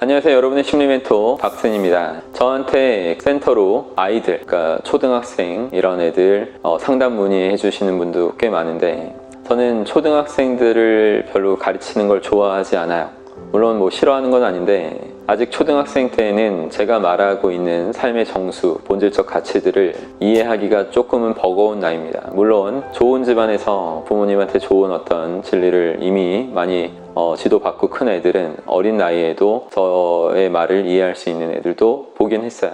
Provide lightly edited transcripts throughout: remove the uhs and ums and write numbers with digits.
안녕하세요. 여러분의 심리 멘토 박순입니다. 저한테 센터로 아이들, 그러니까 초등학생 이런 애들 상담 문의해 주시는 분도 꽤 많은데, 저는 초등학생들을 별로 가르치는 걸 좋아하지 않아요. 물론 뭐 싫어하는 건 아닌데, 아직 초등학생 때에는 제가 말하고 있는 삶의 정수, 본질적 가치들을 이해하기가 조금은 버거운 나이입니다. 물론 좋은 집안에서 부모님한테 좋은 어떤 진리를 이미 많이 지도받고 큰 애들은 어린 나이에도 저의 말을 이해할 수 있는 애들도 보긴 했어요.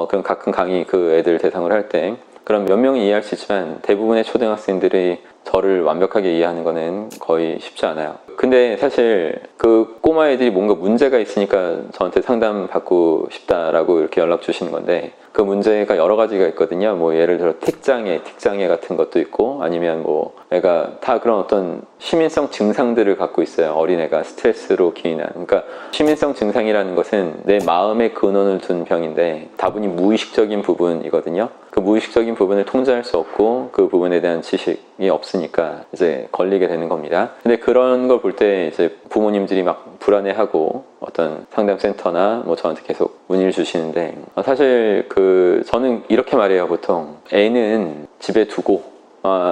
그럼 가끔 강의 그 애들 대상으로 할 때 그럼 몇 명이 이해할 수 있지만, 대부분의 초등학생들이 저를 완벽하게 이해하는 거는 거의 쉽지 않아요. 근데 사실 그 꼬마 애들이 뭔가 문제가 있으니까 저한테 상담 받고 싶다라고 이렇게 연락 주시는 건데, 그 문제가 여러 가지가 있거든요. 뭐 예를 들어 틱장애 같은 것도 있고, 아니면 뭐 애가 다 그런 어떤 시민성 증상들을 갖고 있어요. 어린애가 스트레스로 기인한. 그러니까 시민성 증상이라는 것은 내 마음의 근원을 둔 병인데 다분히 무의식적인 부분이거든요. 그 무의식적인 부분을 통제할 수 없고 그 부분에 대한 지식이 없으니까 이제 걸리게 되는 겁니다. 근데 그런 걸 볼 때 이제 부모님들이 막 불안해하고 어떤 상담센터나 뭐 저한테 계속 문의를 주시는데, 사실 저는 이렇게 말해요. 보통 애는 집에 두고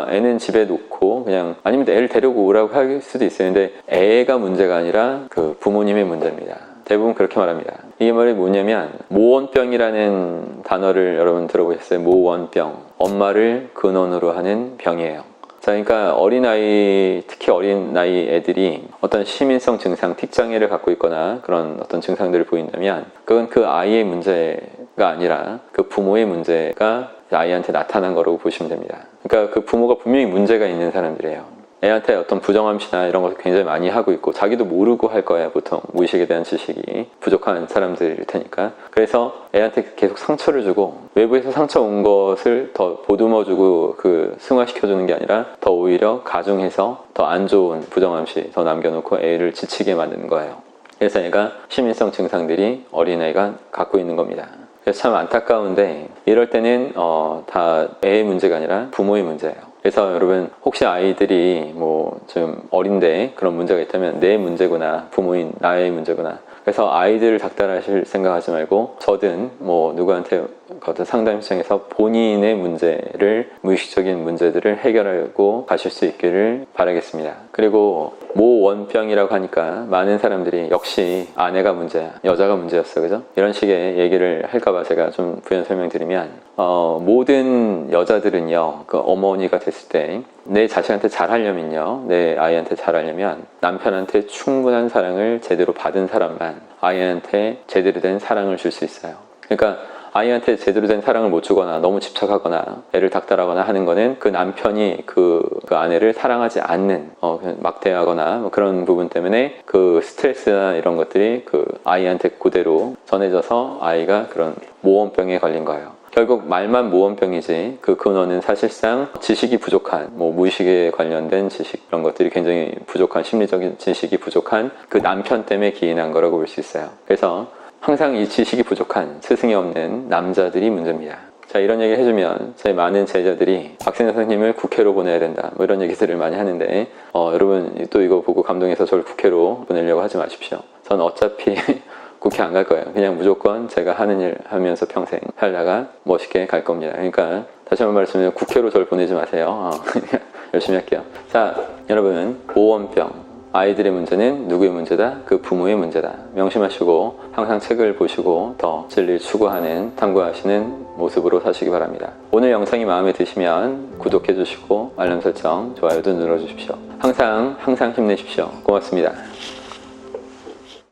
애는 집에 놓고 그냥, 아니면 애를 데리고 오라고 할 수도 있어요. 근데 애가 문제가 아니라 그 부모님의 문제입니다. 대부분 그렇게 말합니다. 이게 뭐냐면 모원병이라는 단어를 여러분 들어보셨어요? 모원병, 엄마를 근원으로 하는 병이에요. 자, 그러니까 어린아이, 특히 어린아이 애들이 어떤 시민성 증상, 틱장애를 갖고 있거나 그런 어떤 증상들을 보인다면, 그건 그 아이의 문제가 아니라 그 부모의 문제가 아이한테 나타난 거라고 보시면 됩니다. 그러니까 그 부모가 분명히 문제가 있는 사람들이에요. 애한테 어떤 부정암시나 이런 것을 굉장히 많이 하고 있고, 자기도 모르고 할 거예요. 보통 무의식에 대한 지식이 부족한 사람들일 테니까. 그래서 애한테 계속 상처를 주고, 외부에서 상처 온 것을 더 보듬어주고 승화시켜주는 게 아니라 더 오히려 가중해서 더 안 좋은 부정암시 더 남겨놓고 애를 지치게 만드는 거예요. 그래서 애가 시민성 증상들이 어린애가 갖고 있는 겁니다. 그래서 참 안타까운데, 이럴 때는 다 애의 문제가 아니라 부모의 문제예요. 그래서 여러분, 혹시 아이들이 뭐 좀 어린데 그런 문제가 있다면 내 문제구나, 부모인 나의 문제구나. 그래서 아이들을 닥달하실 생각하지 말고, 저든 뭐 누구한테 어떤 상담 시장에서 본인의 문제를, 무의식적인 문제들을 해결하고 가실 수 있기를 바라겠습니다. 그리고 모원병이라고 하니까 많은 사람들이 역시 아내가 문제야, 여자가 문제였어, 그죠? 이런 식의 얘기를 할까봐 제가 좀 부연 설명드리면, 모든 여자들은요, 그 어머니가 됐을 때 내 자식한테 잘하려면요, 내 아이한테 잘하려면 남편한테 충분한 사랑을 제대로 받은 사람만 아이한테 제대로 된 사랑을 줄 수 있어요. 그러니까 아이한테 제대로 된 사랑을 못 주거나 너무 집착하거나 애를 닥달하거나 하는 거는 그 남편이 그 아내를 사랑하지 않는, 막대하거나 뭐 그런 부분 때문에 그 스트레스나 이런 것들이 그 아이한테 그대로 전해져서 아이가 그런 모원병에 걸린 거예요. 결국 말만 모원병이지 그 근원은 사실상 지식이 부족한, 뭐 무의식에 관련된 지식, 이런 것들이 굉장히 부족한, 심리적인 지식이 부족한 그 남편 때문에 기인한 거라고 볼 수 있어요. 그래서 항상 이 지식이 부족한, 스승이 없는 남자들이 문제입니다. 자, 이런 얘기를 해주면 제 많은 제자들이 박신혜 선생님을 국회로 보내야 된다, 뭐 이런 얘기들을 많이 하는데, 여러분 또 이거 보고 감동해서 저를 국회로 보내려고 하지 마십시오. 전 어차피 국회 안 갈 거예요. 그냥 무조건 제가 하는 일 하면서 평생 살다가 멋있게 갈 겁니다. 그러니까 다시 한번 말씀드리면 국회로 저를 보내지 마세요. 열심히 할게요. 자, 여러분, 모원병, 아이들의 문제는 누구의 문제다? 그 부모의 문제다. 명심하시고 항상 책을 보시고 더 진리를 추구하는, 탐구하시는 모습으로 사시기 바랍니다. 오늘 영상이 마음에 드시면 구독해 주시고 알람 설정, 좋아요도 눌러주십시오. 항상 힘내십시오. 고맙습니다.